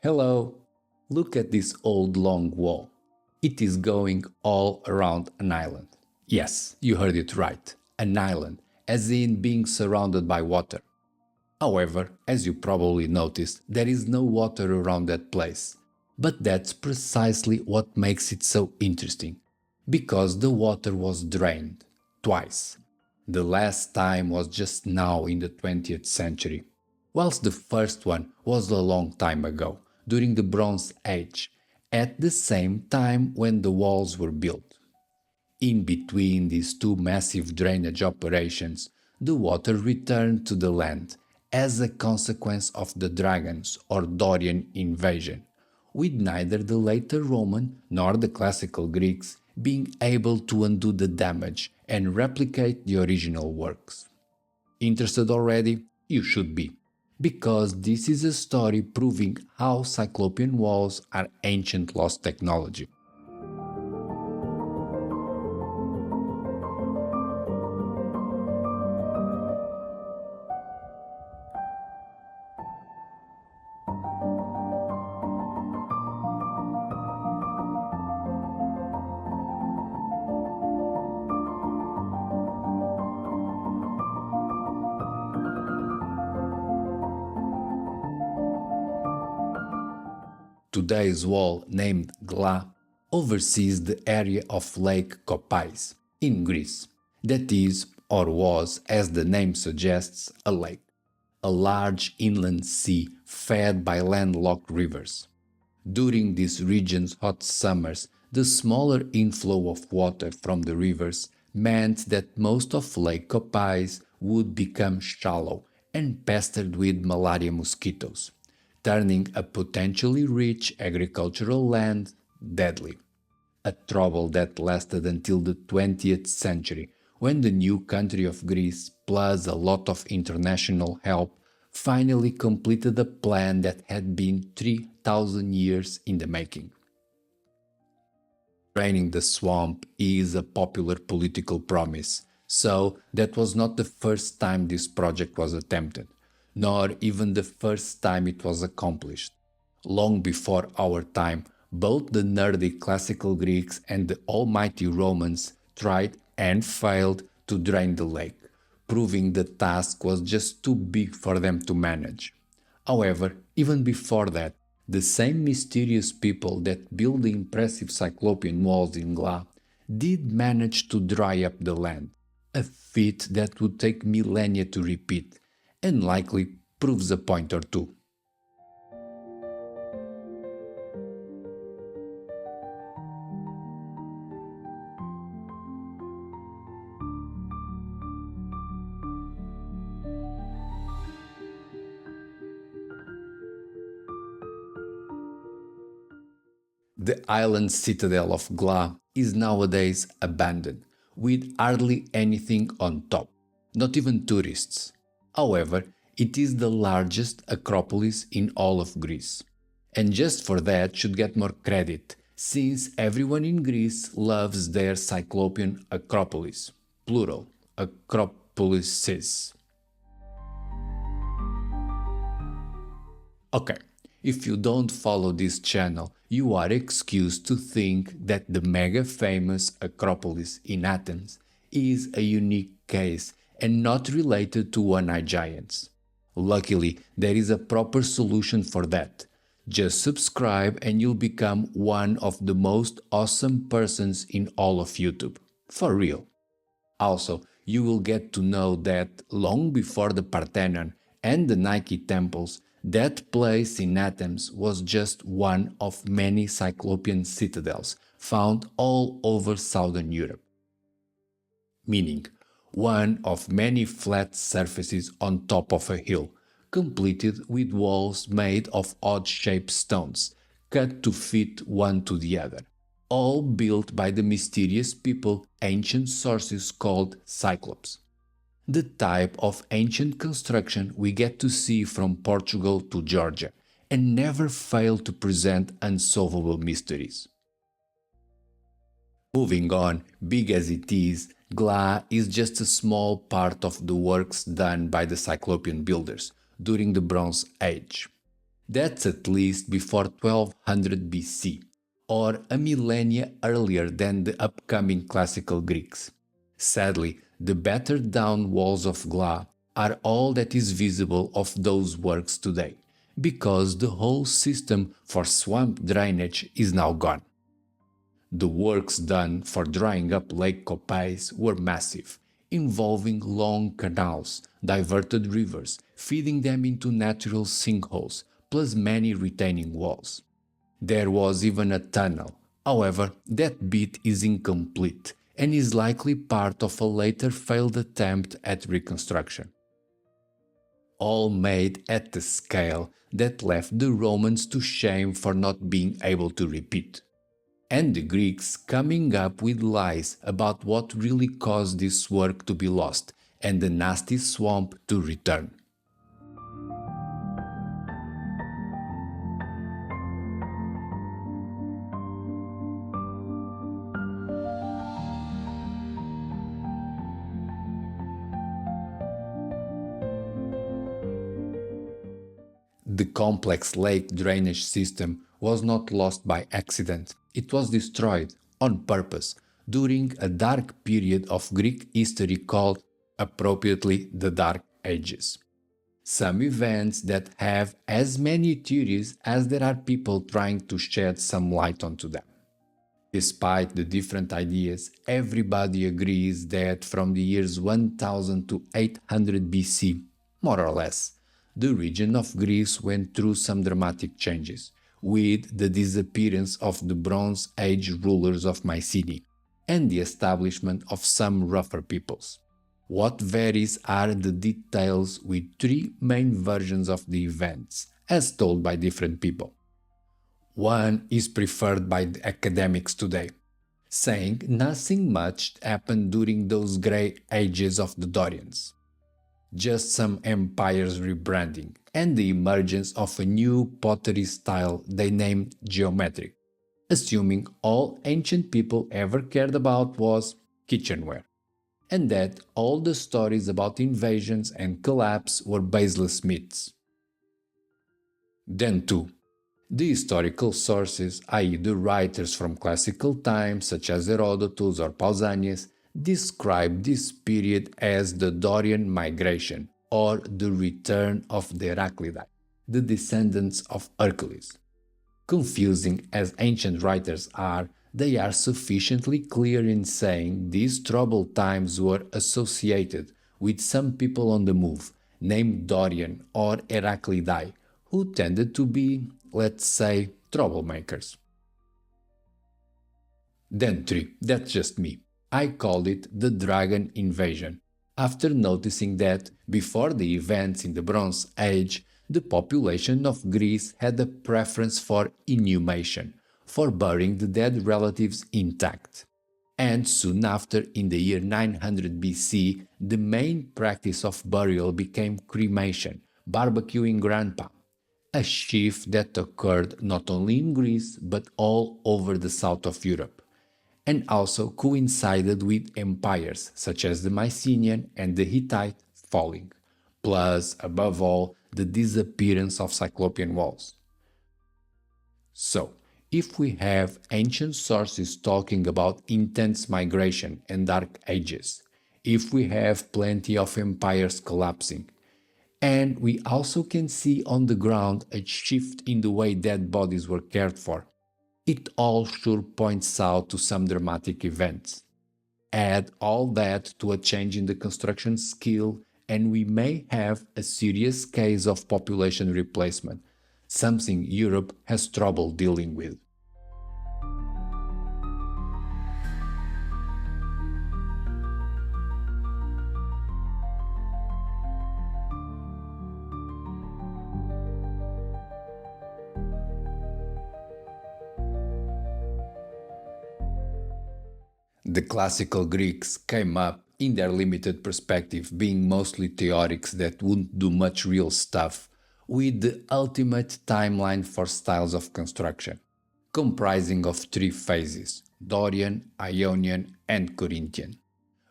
Hello! Look at this old long wall. It is going all around an island. Yes, you heard it right. An island, as in being surrounded by water. However, as you probably noticed, there is no water around that place. But that's precisely what makes it so interesting. Because the water was drained. Twice. The last time was just now in the 20th century, whilst the first one was a long time ago, during the Bronze Age, at the same time when the walls were built. In between these two massive drainage operations, the water returned to the land as a consequence of the Dragons or Dorian invasion, with neither the later Roman nor the classical Greeks being able to undo the damage and replicate the original works. Interested already? You should be, because this is a story proving how Cyclopean walls are ancient lost technology. Today's wall, named Gla, oversees the area of Lake Copais, in Greece. That is, or was, as the name suggests, a lake. A large inland sea fed by landlocked rivers. During this region's hot summers, the smaller inflow of water from the rivers meant that most of Lake Copais would become shallow and pestered with malaria mosquitoes, turning a potentially rich agricultural land deadly. A trouble that lasted until the 20th century, when the new country of Greece, plus a lot of international help, finally completed a plan that had been 3,000 years in the making. Draining the swamp is a popular political promise, so that was not the first time this project was attempted, nor even the first time it was accomplished. Long before our time, both the nerdy classical Greeks and the almighty Romans tried and failed to drain the lake, proving the task was just too big for them to manage. However, even before that, the same mysterious people that built the impressive Cyclopean walls in Gla did manage to dry up the land, a feat that would take millennia to repeat, and likely proves a point or two. The island citadel of Gla is nowadays abandoned, with hardly anything on top, not even tourists. However, it is the largest acropolis in all of Greece. And just for that should get more credit, since everyone in Greece loves their Cyclopean acropolis, plural, acropolises. Okay, if you don't follow this channel, you are excused to think that the mega famous Acropolis in Athens is a unique case and not related to one-eyed giants. Luckily, there is a proper solution for that. Just subscribe and you'll become one of the most awesome persons in all of YouTube. For real. Also, you will get to know that long before the Parthenon and the Nike temples, that place in Athens was just one of many Cyclopean citadels found all over southern Europe. Meaning, one of many flat surfaces on top of a hill, completed with walls made of odd-shaped stones, cut to fit one to the other, all built by the mysterious people ancient sources called Cyclops. The type of ancient construction we get to see from Portugal to Georgia, and never fail to present unsolvable mysteries. Moving on, big as it is, Gla is just a small part of the works done by the Cyclopean builders during the Bronze Age. That's at least before 1200 BC, or a millennia earlier than the upcoming classical Greeks. Sadly, the battered down walls of Gla are all that is visible of those works today, because the whole system for swamp drainage is now gone. The works done for drying up Lake Copais were massive, involving long canals, diverted rivers, feeding them into natural sinkholes, plus many retaining walls. There was even a tunnel. However, that bit is incomplete and is likely part of a later failed attempt at reconstruction. All made at the scale that left the Romans to shame for not being able to repeat, and the Greeks coming up with lies about what really caused this work to be lost and the nasty swamp to return. The complex lake drainage system was not lost by accident. It was destroyed on purpose during a dark period of Greek history called, appropriately, the Dark Ages. Some events that have as many theories as there are people trying to shed some light onto them. Despite the different ideas, everybody agrees that from the years 1000 to 800 BC, more or less, the region of Greece went through some dramatic changes, with the disappearance of the Bronze Age rulers of Mycenae and the establishment of some rougher peoples. What varies are the details, with three main versions of the events, as told by different people. One is preferred by the academics today, saying nothing much happened during those grey ages of the Dorians. Just some empires rebranding and the emergence of a new pottery style they named geometric, assuming all ancient people ever cared about was kitchenware, and that all the stories about invasions and collapse were baseless myths. Then too, the historical sources, i.e. the writers from classical times such as Herodotus or Pausanias, describe this period as the Dorian migration or the return of the Heraclidae, the descendants of Hercules. Confusing as ancient writers are, they are sufficiently clear in saying these troubled times were associated with some people on the move, named Dorian or Heraclidae, who tended to be, let's say, troublemakers. Then 3, that's just me. I called it the Dragon Invasion, after noticing that, before the events in the Bronze Age, the population of Greece had a preference for inhumation, for burying the dead relatives intact. And soon after, in the year 900 BC, the main practice of burial became cremation, barbecuing grandpa, a shift that occurred not only in Greece but all over the south of Europe, and also coincided with empires such as the Mycenaean and the Hittite falling, plus, above all, the disappearance of Cyclopean walls. So, if we have ancient sources talking about intense migration and dark ages, if we have plenty of empires collapsing, and we also can see on the ground a shift in the way dead bodies were cared for, it all sure points out to some dramatic events. Add all that to a change in the construction skill, and we may have a serious case of population replacement, something Europe has trouble dealing with. The classical Greeks came up, in their limited perspective, being mostly theorics that wouldn't do much real stuff, with the ultimate timeline for styles of construction, comprising of 3 phases: Dorian, Ionian, and Corinthian,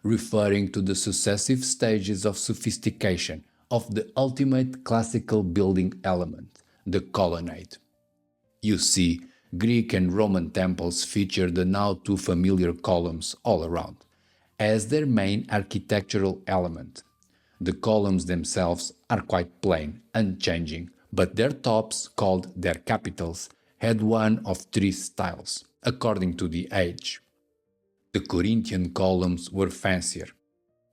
referring to the successive stages of sophistication of the ultimate classical building element, the colonnade. You see, Greek and Roman temples feature the now too familiar columns all around, as their main architectural element. The columns themselves are quite plain, unchanging, but their tops, called their capitals, had one of three styles, according to the age. The Corinthian columns were fancier,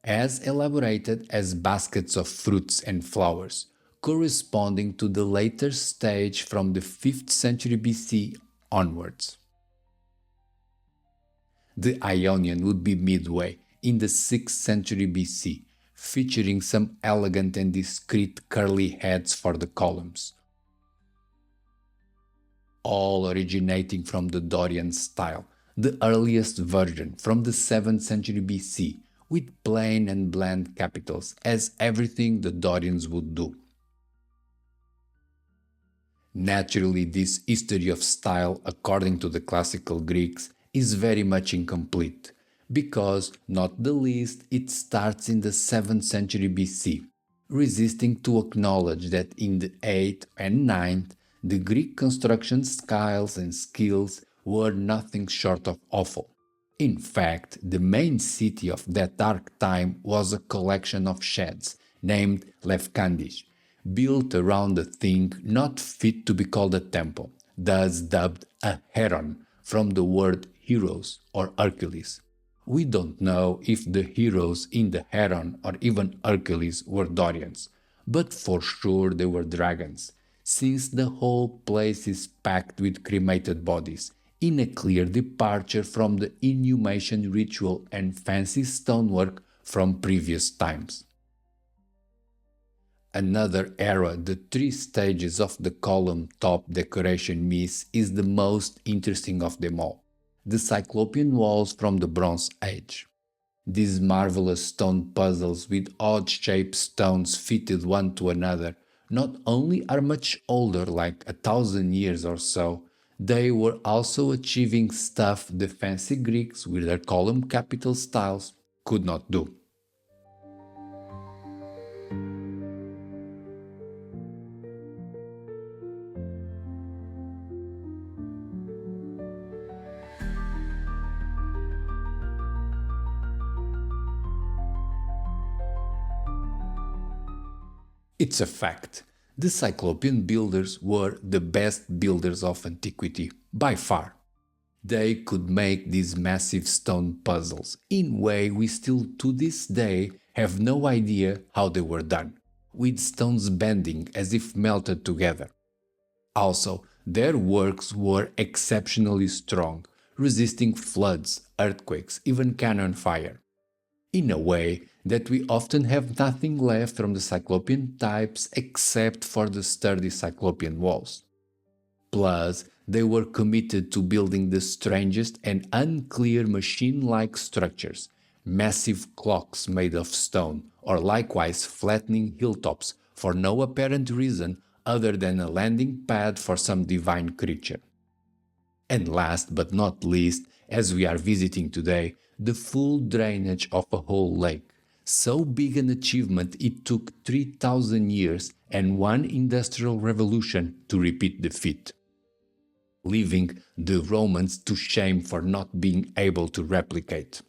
as elaborated as baskets of fruits and flowers, corresponding to the later stage from the 5th century BC onwards. The Ionian would be midway, in the 6th century BC, featuring some elegant and discreet curly heads for the columns, all originating from the Dorian style, the earliest version from the 7th century BC, with plain and bland capitals, as everything the Dorians would do. Naturally, this history of style, according to the classical Greeks, is very much incomplete, because, not the least, it starts in the 7th century BC, resisting to acknowledge that in the 8th and 9th, the Greek construction styles and skills were nothing short of awful. In fact, the main city of that dark time was a collection of sheds, named Lefkandis, built around a thing not fit to be called a temple, thus dubbed a heron, from the word heroes or Hercules. We don't know if the heroes in the heron or even Hercules were Dorians, but for sure they were dragons, since the whole place is packed with cremated bodies, in a clear departure from the inhumation ritual and fancy stonework from previous times. Another era the three stages of the column top decoration miss is the most interesting of them all, the Cyclopean walls from the Bronze Age. These marvelous stone puzzles with odd-shaped stones fitted one to another not only are much older, like 1,000 years or so, they were also achieving stuff the fancy Greeks with their column capital styles could not do. It's a fact. The Cyclopean builders were the best builders of antiquity, by far. They could make these massive stone puzzles in a way we still to this day have no idea how they were done, with stones bending as if melted together. Also, their works were exceptionally strong, resisting floods, earthquakes, even cannon fire. In a way that we often have nothing left from the Cyclopean types except for the sturdy Cyclopean walls. Plus, they were committed to building the strangest and unclear machine-like structures, massive clocks made of stone, or likewise flattening hilltops for no apparent reason other than a landing pad for some divine creature. And last but not least, as we are visiting today, the full drainage of a whole lake. So big an achievement it took 3,000 years and one industrial revolution to repeat the feat, leaving the Romans to shame for not being able to replicate.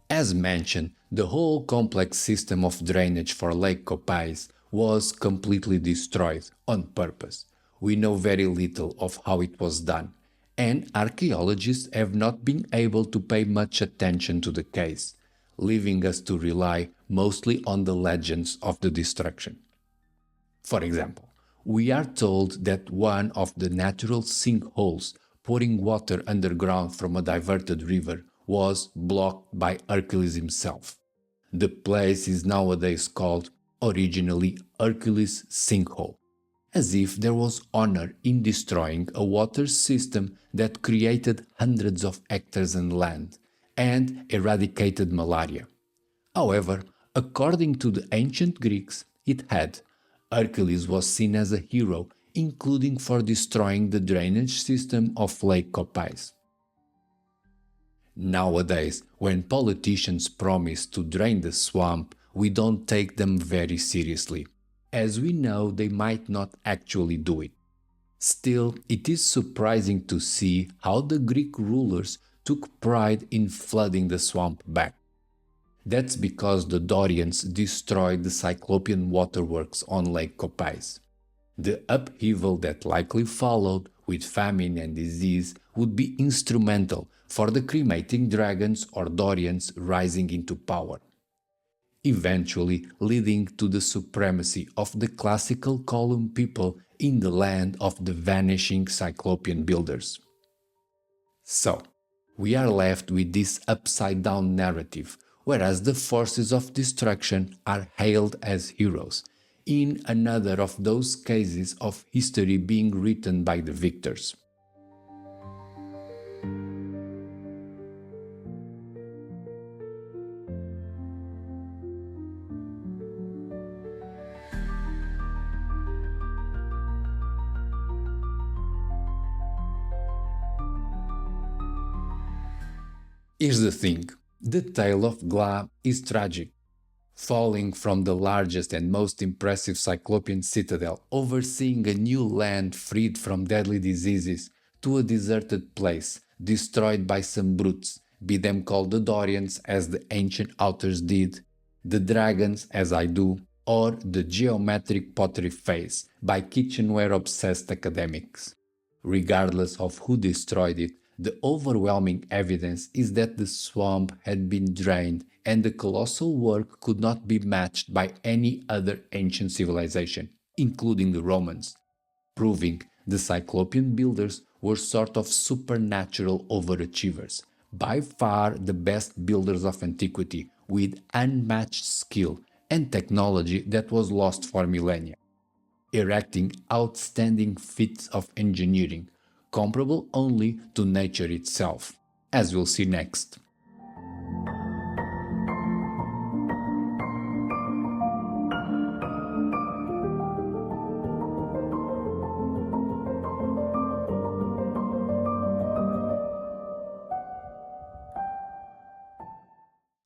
As mentioned, the whole complex system of drainage for Lake Copais was completely destroyed on purpose. We know very little of how it was done, and archaeologists have not been able to pay much attention to the case, leaving us to rely mostly on the legends of the destruction. For example, we are told that one of the natural sinkholes pouring water underground from a diverted river was blocked by Hercules himself. The place is nowadays called, originally, Hercules Sinkhole, as if there was honor in destroying a water system that created hundreds of hectares of land and eradicated malaria. However, according to the ancient Greeks, it had, Hercules was seen as a hero, including for destroying the drainage system of Lake Copais. Nowadays, when politicians promise to drain the swamp, we don't take them very seriously, as we know they might not actually do it. Still, it is surprising to see how the Greek rulers took pride in flooding the swamp back. That's because the Dorians destroyed the Cyclopean waterworks on Lake Copais. The upheaval that likely followed, with famine and disease, would be instrumental for the cremating dragons or Dorians rising into power, eventually leading to the supremacy of the classical column people in the land of the vanishing Cyclopean builders. So, we are left with this upside-down narrative, whereas the forces of destruction are hailed as heroes, in another of those cases of history being written by the victors. Here's the thing, the tale of Gla is tragic. Falling from the largest and most impressive Cyclopean citadel, overseeing a new land freed from deadly diseases, to a deserted place, destroyed by some brutes, be them called the Dorians as the ancient authors did, the dragons as I do, or the geometric pottery phase by kitchenware-obsessed academics. Regardless of who destroyed it, the overwhelming evidence is that the swamp had been drained and the colossal work could not be matched by any other ancient civilization, including the Romans, proving the Cyclopean builders were sort of supernatural overachievers, by far the best builders of antiquity, with unmatched skill and technology that was lost for millennia, erecting outstanding feats of engineering, comparable only to nature itself, as we'll see next.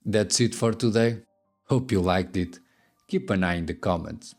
That's it for today. Hope you liked it. Keep an eye in the comments.